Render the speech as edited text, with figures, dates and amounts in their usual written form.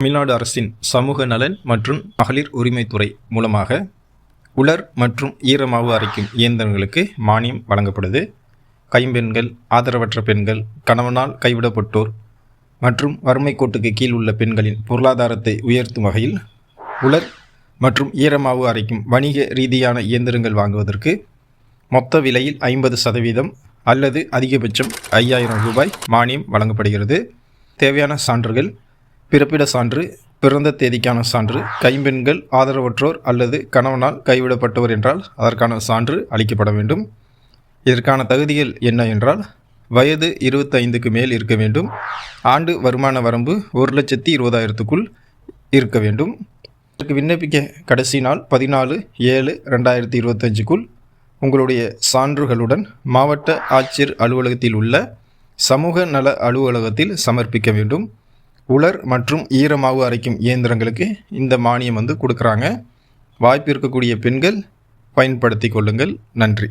தமிழ்நாடு அரசின் சமூக நலன் மற்றும் மகளிர் உரிமைத்துறை மூலமாக உலர் மற்றும் ஈரமாவு அரைக்கும் இயந்திரங்களுக்கு மானியம் வழங்கப்படுது. கைம்பெண்கள், ஆதரவற்ற பெண்கள், கணவனால் கைவிடப்பட்டோர் மற்றும் வறுமை கோட்டுக்கு கீழ் உள்ள பெண்களின் பொருளாதாரத்தை உயர்த்தும் வகையில் உலர் மற்றும் ஈரமாவு அரைக்கும் வணிக ரீதியான இயந்திரங்கள் வாங்குவதற்கு மொத்த விலையில் 50% அல்லது அதிகபட்சம் 5000 ரூபாய் மானியம் வழங்கப்படுகிறது. தேவையான சான்றுகள்: பிறப்பிட சான்று, பிறந்த தேதிக்கான சான்று, கைம்பெண்கள், ஆதரவற்றோர் அல்லது கணவனால் கைவிடப்பட்டவர் என்றால் அதற்கான சான்று அளிக்கப்பட வேண்டும். இதற்கான தகுதிகள் என்ன என்றால், வயது 25க்கு மேல் இருக்க வேண்டும். ஆண்டு வருமான வரம்பு 1,20,000க்குள் இருக்க வேண்டும். இதற்கு விண்ணப்பிக்க கடைசி நாள் 14/7/2025க்குள் உங்களுடைய சான்றுகளுடன் மாவட்ட ஆட்சியர் அலுவலகத்தில் உள்ள சமூக நல அலுவலகத்தில் சமர்ப்பிக்க வேண்டும். உலர் மற்றும் ஈரமாவு அரைக்கும் இயந்திரங்களுக்கு இந்த மானியம் கொடுக்குறாங்க. வாய்ப்பு இருக்கக்கூடிய பெண்கள் பயன்படுத்தி கொள்ளுங்கள். நன்றி.